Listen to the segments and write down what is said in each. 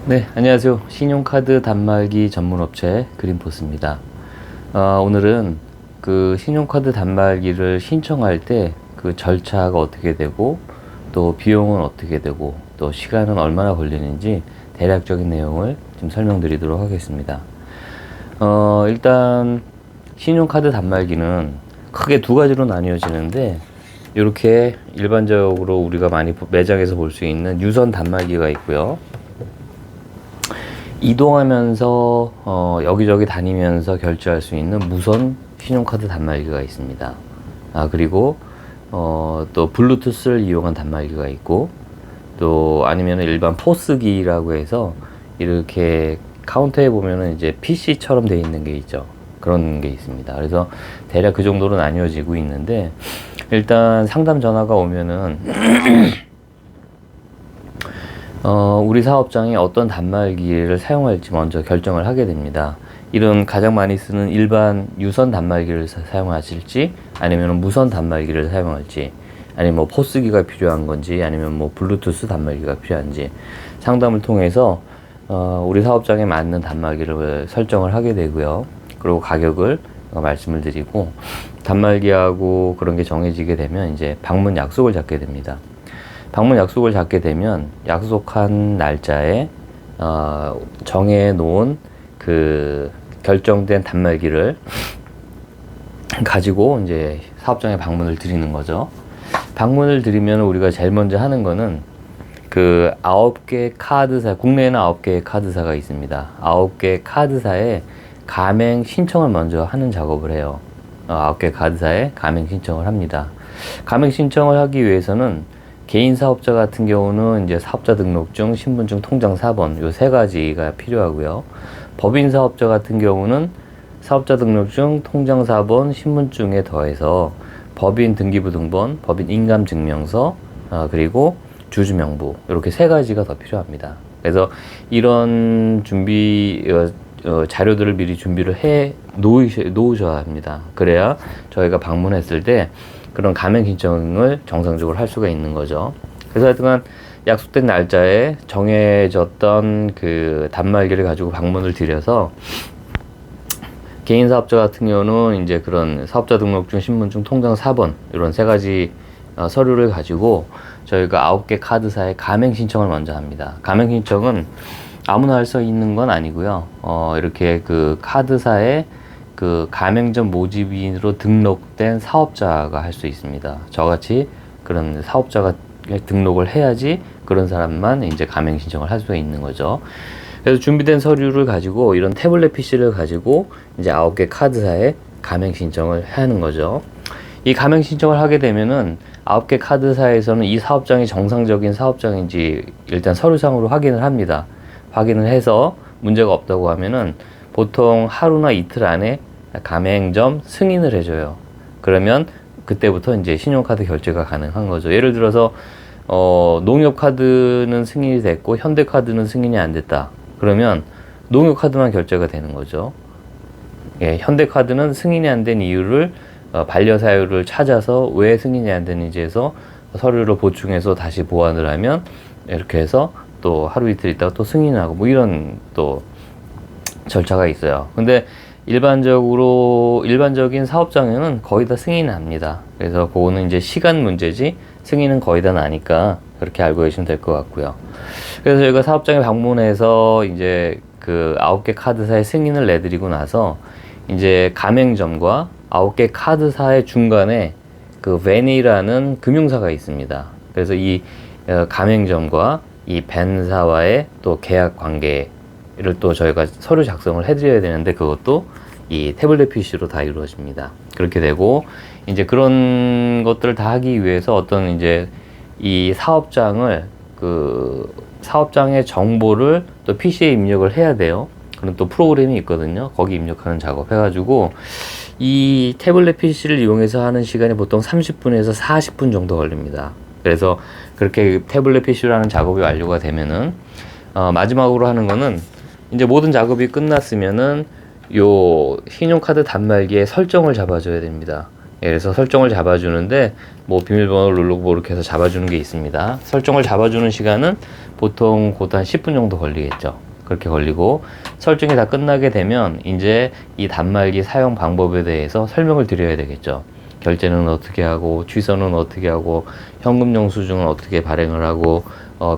네, 안녕하세요. 신용카드 단말기 전문업체 그린포스입니다. 오늘은 그 신용카드 단말기를 신청할 때 그 절차가 어떻게 되고, 또 비용은 어떻게 되고, 또 시간은 얼마나 걸리는지 대략적인 내용을 좀 설명드리도록 하겠습니다. 일단 신용카드 단말기는 크게 두 가지로 나뉘어지는데, 이렇게 일반적으로 우리가 많이 매장에서 볼 수 있는 유선 단말기가 있고요. 이동하면서 여기저기 다니면서 결제할 수 있는 무선 신용카드 단말기가 있습니다. 그리고 또 블루투스를 이용한 단말기가 있고, 또 아니면 일반 포스기라고 해서 이렇게 카운터에 보면은 이제 PC처럼 돼 있는 게 있죠. 그런 게 있습니다. 그래서 대략 그 정도로 나뉘어지고 있는데, 일단 상담 전화가 오면은 우리 사업장에 어떤 단말기를 사용할지 먼저 결정을 하게 됩니다. 이런 가장 많이 쓰는 일반 유선 단말기를 사용하실지, 아니면 무선 단말기를 사용할지, 아니면 뭐 포스기가 필요한 건지, 아니면 뭐 블루투스 단말기가 필요한지 상담을 통해서 우리 사업장에 맞는 단말기를 설정을 하게 되고요. 그리고 가격을 말씀을 드리고, 단말기하고 그런 게 정해지게 되면 이제 방문 약속을 잡게 됩니다. 방문 약속을 잡게 되면 약속한 날짜에 정해 놓은 그 결정된 단말기를 가지고 이제 사업장에 방문을 드리는 거죠. 방문을 드리면 우리가 제일 먼저 하는 거는 그 9개 카드사, 국내에는 9개의 카드사가 있습니다. 9개 카드사에 가맹 신청을 먼저 하는 작업을 해요. 9개 카드사에 가맹 신청을 합니다. 가맹 신청을 하기 위해서는 개인 사업자 같은 경우는 이제 사업자 등록증, 신분증, 통장 4번 요 세 가지가 필요하고요. 법인 사업자 같은 경우는 사업자 등록증, 통장 4번, 신분증에 더해서 법인 등기부등본, 법인 인감증명서, 그리고 주주명부 이렇게 세 가지가 더 필요합니다. 그래서 이런 준비 자료들을 미리 준비를 해 놓으셔야 합니다. 그래야 저희가 방문했을 때 그런 가맹 신청을 정상적으로 할 수가 있는 거죠. 그래서 하여튼 약속된 날짜에 정해졌던 그 단말기를 가지고 방문을 드려서, 개인 사업자 같은 경우는 이제 그런 사업자 등록증, 신분증, 통장 4번 이런 세 가지 서류를 가지고 저희가 9개 카드사에 가맹 신청을 먼저 합니다. 가맹 신청은 아무나 할 수 있는 건 아니고요. 이렇게 그 카드사에 그 가맹점 모집인으로 등록된 사업자가 할 수 있습니다. 저같이 그런 사업자가 등록을 해야지 그런 사람만 이제 가맹 신청을 할 수가 있는 거죠. 그래서 준비된 서류를 가지고 이런 태블릿 PC를 가지고 이제 9개 카드사에 가맹 신청을 하는 거죠. 이 가맹 신청을 하게 되면은 9개 카드사에서는 이 사업장이 정상적인 사업장인지 일단 서류상으로 확인을 합니다. 확인을 해서 문제가 없다고 하면은 보통 하루나 이틀 안에 가맹점 승인을 해줘요. 그러면 그때부터 이제 신용카드 결제가 가능한 거죠. 예를 들어서 농협카드는 승인이 됐고 현대카드는 승인이 안 됐다. 그러면 농협카드만 결제가 되는 거죠. 예, 현대카드는 승인이 안 된 이유를 반려사유를 찾아서 왜 승인이 안 되는지 해서 서류를 보충해서 다시 보완을 하면 이렇게 해서 또 하루 이틀 있다가 또 승인하고 뭐 이런 또 절차가 있어요. 근데 일반적인 사업장에는 거의 다 승인을 합니다. 그래서 그거는 이제 시간 문제지 승인은 거의 다 나니까 그렇게 알고 계시면 될 것 같고요. 그래서 저희가 사업장에 방문해서 이제 그 9개 카드사의 승인을 내드리고 나서 이제 가맹점과 9개 카드사의 중간에 그 벤이라는 금융사가 있습니다. 그래서 이 가맹점과 이 벤사와의 또 계약 관계 를 또 저희가 서류 작성을 해드려야 되는데, 그것도 이 태블릿 PC로 다 이루어집니다. 그렇게 되고, 이제 그런 것들을 다 하기 위해서 어떤 이제 이 사업장을, 그 사업장의 정보를 또 PC에 입력을 해야 돼요. 그런 또 프로그램이 있거든요. 거기 입력하는 작업 해가지고, 이 태블릿 PC를 이용해서 하는 시간이 보통 30분에서 40분 정도 걸립니다. 그래서 그렇게 태블릿 PC로 하는 작업이 완료가 되면은, 마지막으로 하는 거는 이제 모든 작업이 끝났으면은 요 신용카드 단말기에 설정을 잡아줘야 됩니다. 그래서 설정을 잡아주는데 뭐 비밀번호를 누르고 뭐 이렇게 해서 잡아주는 게 있습니다. 설정을 잡아주는 시간은 보통 곧 한 10분 정도 걸리겠죠. 그렇게 걸리고 설정이 다 끝나게 되면 이제 이 단말기 사용 방법에 대해서 설명을 드려야 되겠죠. 결제는 어떻게 하고, 취소는 어떻게 하고, 현금 영수증은 어떻게 발행을 하고,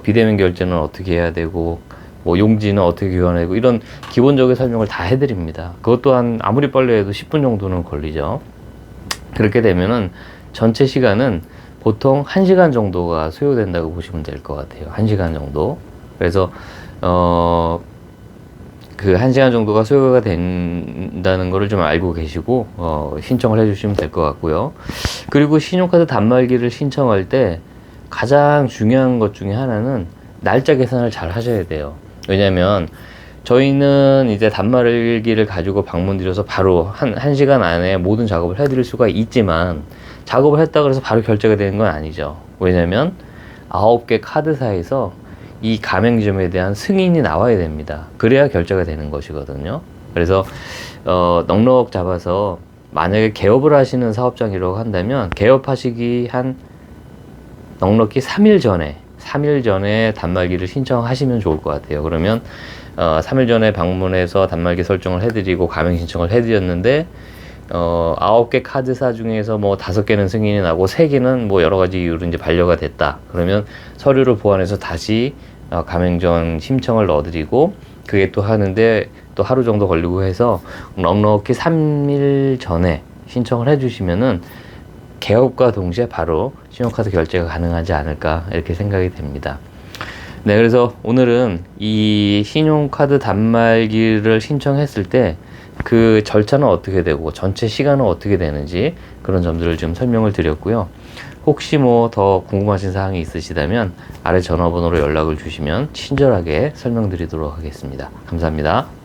비대면 결제는 어떻게 해야 되고, 뭐 용지는 어떻게 교환하고, 이런 기본적인 설명을 다 해드립니다. 그것 또한 아무리 빨리 해도 10분 정도는 걸리죠. 그렇게 되면은 전체 시간은 보통 1시간 정도가 소요된다고 보시면 될 것 같아요. 1시간 정도. 그래서 그 1시간 정도가 소요가 된다는 거를 좀 알고 계시고 신청을 해 주시면 될 것 같고요. 그리고 신용카드 단말기를 신청할 때 가장 중요한 것 중에 하나는 날짜 계산을 잘 하셔야 돼요. 왜냐면 저희는 이제 단말기를 가지고 방문 드려서 바로 한 시간 안에 모든 작업을 해드릴 수가 있지만, 작업을 했다 그래서 바로 결제가 되는 건 아니죠. 왜냐면 9개 카드사에서 이 가맹점에 대한 승인이 나와야 됩니다. 그래야 결제가 되는 것이거든요. 그래서 넉넉 잡아서 만약에 개업을 하시는 사업장이라고 한다면 개업하시기 한 넉넉히 3일 전에 단말기를 신청하시면 좋을 것 같아요. 그러면 3일 전에 방문해서 단말기 설정을 해드리고 가맹 신청을 해드렸는데 9개 카드사 중에서 뭐 5개는 승인이 나고 3개는 뭐 여러 가지 이유로 이제 반려가 됐다. 그러면 서류를 보완해서 다시 가맹점 신청을 넣어드리고, 그게 또 하는데 또 하루 정도 걸리고 해서 넉넉히 3일 전에 신청을 해주시면은 개업과 동시에 바로 신용카드 결제가 가능하지 않을까 이렇게 생각이 됩니다. 네, 그래서 오늘은 이 신용카드 단말기를 신청했을 때 그 절차는 어떻게 되고 전체 시간은 어떻게 되는지 그런 점들을 좀 설명을 드렸고요. 혹시 뭐 더 궁금하신 사항이 있으시다면 아래 전화번호로 연락을 주시면 친절하게 설명드리도록 하겠습니다. 감사합니다.